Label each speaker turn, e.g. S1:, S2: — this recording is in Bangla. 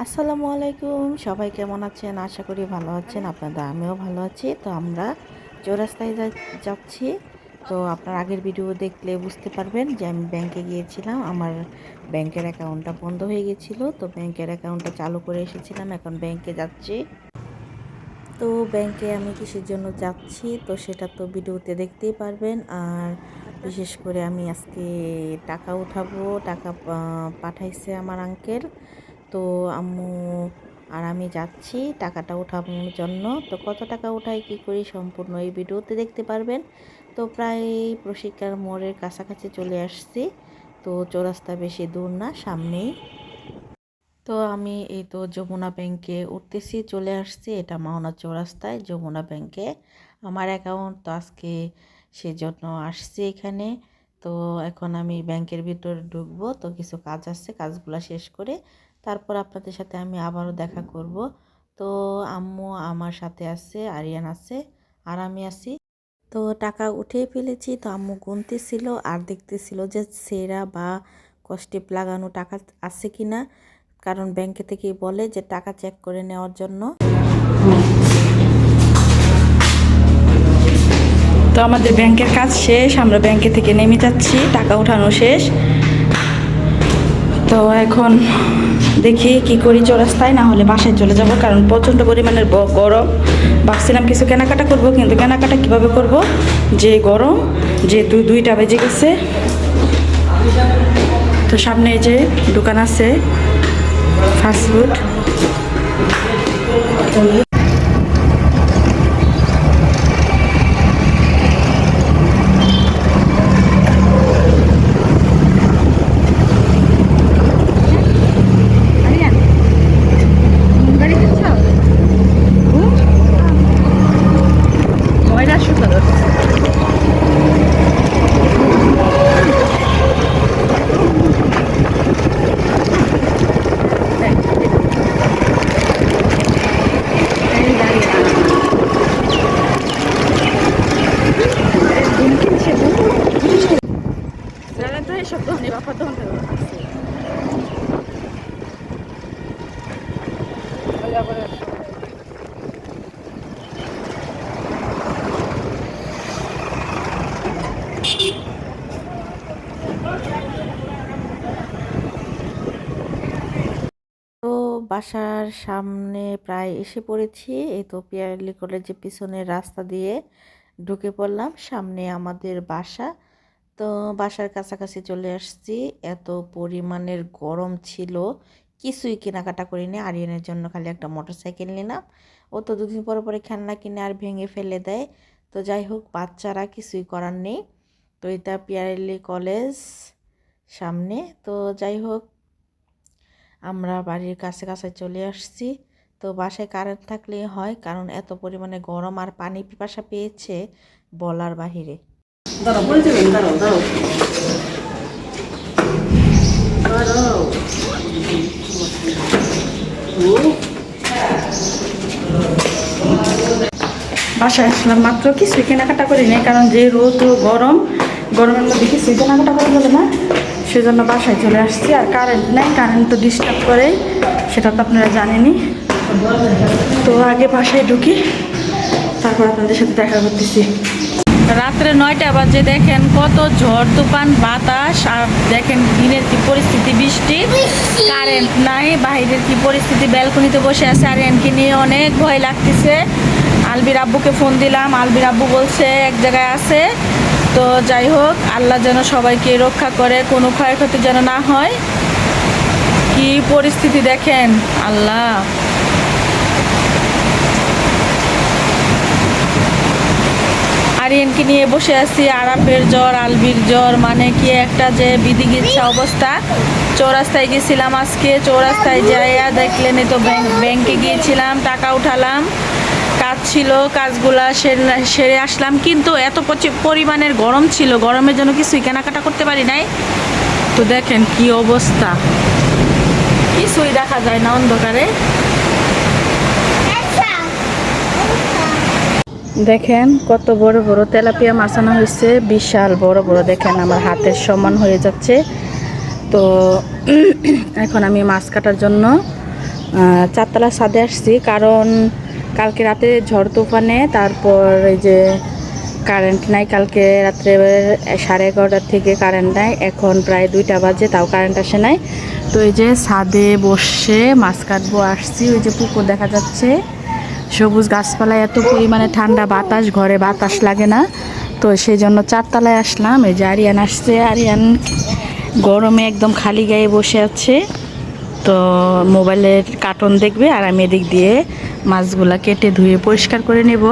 S1: আসসালামু আলাইকুম, সবাই কেমন আছেন? আশা করি ভালো আছেন। আপনাদের আমিও ভালো আছি। তো আমরা চৌরাস্তায় যাচ্ছি। তো আপনার আগের ভিডিও দেখলে বুঝতে পারবেন যে আমি ব্যাংকে গিয়েছিলাম। আমার ব্যাংকের অ্যাকাউন্টটা বন্ধ হয়ে গেছিল। তো ব্যাংকের অ্যাকাউন্টটা চালু করে এসেছিলাম। এখন ব্যাংকে যাচ্ছি। তো ব্যাংকে আমি কিসের জন্য যাচ্ছি তো সেটা তো ভিডিওতে দেখতেই পারবেন। আর বিশেষ করে আমি আজকে টাকা উঠাবো। টাকা পাঠাইছে আমার আঙ্কেল। তো আম্মু আর আমি যাচ্ছি টাকাটা ওঠানোর জন্য। তো কত টাকা উঠাই কী করি সম্পূর্ণ এই ভিডিওতে দেখতে পারবেন। তো প্রায় প্রশিক্ষার মোড়ের কাছাকাছি চলে আসছি। তো চৌরাস্তা বেশি দূর না, সামনেই। তো আমি এই তো যমুনা ব্যাংকে উঠতেছি, চলে আসছি। এটা মাওনা চৌরাস্তায় যমুনা ব্যাংকে আমার অ্যাকাউন্ট। তো আজকে সেজন্য আসছি এখানে। তো এখন আমি ব্যাংকের ভিতর ঢুকবো। তো কিছু কাজ আছে, কাজগুলো শেষ করে তারপর আপনাদের সাথে আমি আবারও দেখা করব। তো আম্মু আমার সাথে আছে, আরিয়ান আছে, আর আমি আছি। তো টাকা উঠিয়ে ফেলেছি। তো আম্মু গুনতেছিল আর দেখতেছিল যে সেরা বা কস্টিপ লাগানো টাকা আছে কিনা, কারণ ব্যাংকে থেকে বলে যে টাকা চেক করে নেওয়ার জন্য।
S2: তো আমাদের ব্যাংকের কাজ শেষ, আমরা ব্যাংকে থেকে নেমে যাচ্ছি, টাকা উঠানো শেষ। তো এখন দেখি কি করি, চৌরাস্তায় না হলে বাসায় চলে যাব, কারণ প্রচণ্ড পরিমাণের গরম। ভাবছিলাম কিছু কেনাকাটা করব, কিন্তু কেনাকাটা কিভাবে করব যে গরম, যেহেতু 2টা বেজে গেছে। তো সামনে যে দোকান আছে ফাস্টফুড।
S1: তো বাসার সামনে প্রায় এসে পড়েছি। এই তো পিয়ারলি কলেজের পিছনের রাস্তা দিয়ে ঢুকে পড়লাম, সামনে আমাদের বাসা। তো বাসার কাছাকাছি চলে আসছি। এত পরিমাণের গরম ছিল, কিছুই কেনাকাটা করিনি। আরিয়ানের জন্য খালি একটা মোটরসাইকেল নিলাম। ও তো দুদিন পরে পরে খেলনা কিনে আর ভেঙে ফেলে দেয়। তো যাই হোক, বাচ্চারা কিছুই করার নেই। তো এটা পিয়ারলি কলেজ সামনে। তো যাই হোক, আমরা বাড়ির কাছে কাছে চলে আসছি। তো বাসায় কারেন্ট থাকলেই হয়, কারণ এত পরিমাণে গরম আর পানি পিপাসা পেয়েছে বলার বাহিরে।
S2: বাসায় আসলাম মাত্র, কিছু কেনাকাটা করি নাই, কারণ যে রোদ ও গরম, গরমের মধ্যে কিছু কেনাকাটা করা যাবে না, সেজন্য বাসায় চলে আসছি। আর কারেন্ট নেই, কারেন্ট তো ডিস্টার্ব করে, সেটা তো আপনারা জানেনই। তো আগে বাসায় ঢুকি, তারপর আপনাদের সাথে দেখা করতেছি। রাত্রে 9টা বাজে, দেখেন কত ঝড় তুফান বাতাস, আর দেখেন দিনের কি পরিস্থিতি, বৃষ্টি, কারেন্ট নাই, বাইরের কি পরিস্থিতি। ব্যালকনিতে বসে আছে, আর এনকে নিয়ে অনেক ভয় লাগতেছে। আলবির আব্বুকে ফোন দিলাম, আলবির আব্বু বলছে এক জায়গায় আছে। তো যাই হোক, আল্লাহ যেন সবাইকে রক্ষা করে, কোনো ক্ষয়ক্ষতি যেন না হয়। কি পরিস্থিতি দেখেন, আল্লাহ। আরিয়ানকে নিয়ে বসে আছি, আরাফের জ্বর, আলবির জ্বর, মানে কি একটা যে বিধিগিচ্ছা অবস্থা। চৌরাস্তায় গেছিলাম আজকে, চৌরাস্তায় যাইয়া দেখলেন তো ব্যাংকে গিয়েছিলাম, টাকা উঠালাম, কাজ ছিল, কাজগুলা সেরে আসলাম। কিন্তু এত পরিমাণের গরম ছিল, গরমের জন্য কিছুই কেনাকাটা করতে পারি নাই। তো দেখেন কি অবস্থা, কিছুই দেখা যায় না অন্ধকারে। দেখেন কত বড় বড় তেলাপিয়া মাছ আনা হয়েছে, বিশাল বড় বড়, দেখেন আমার হাতের সমান হয়ে যাচ্ছে। তো এখন আমি মাছ কাটার জন্য চারতলা ছাদে আসছি, কারণ কালকে রাতে ঝড় তুফানে তারপর এই যে কারেন্ট নাই। কালকে রাত্রে 11:30 থেকে কারেন্ট নাই, এখন প্রায় 2টা বাজে তাও কারেন্ট আসে নাই। তো এই যে ছাদে বসে মাছ কাটবো আসছি। ওই যে পুকুর দেখা যাচ্ছে, সবুজ গাছপালায় এত পরিমাণে ঠান্ডা বাতাস, ঘরে বাতাস লাগে না। তো সেই জন্য চারতলায় আসলাম। এই যে আরিয়ান আসছে, আরিয়ান গরমে একদম খালি গায়ে বসে আছে। তো মোবাইলের কার্টুন দেখবে আর আমি এদিক দিয়ে মাছগুলা কেটে ধুয়ে পরিষ্কার করে নেব।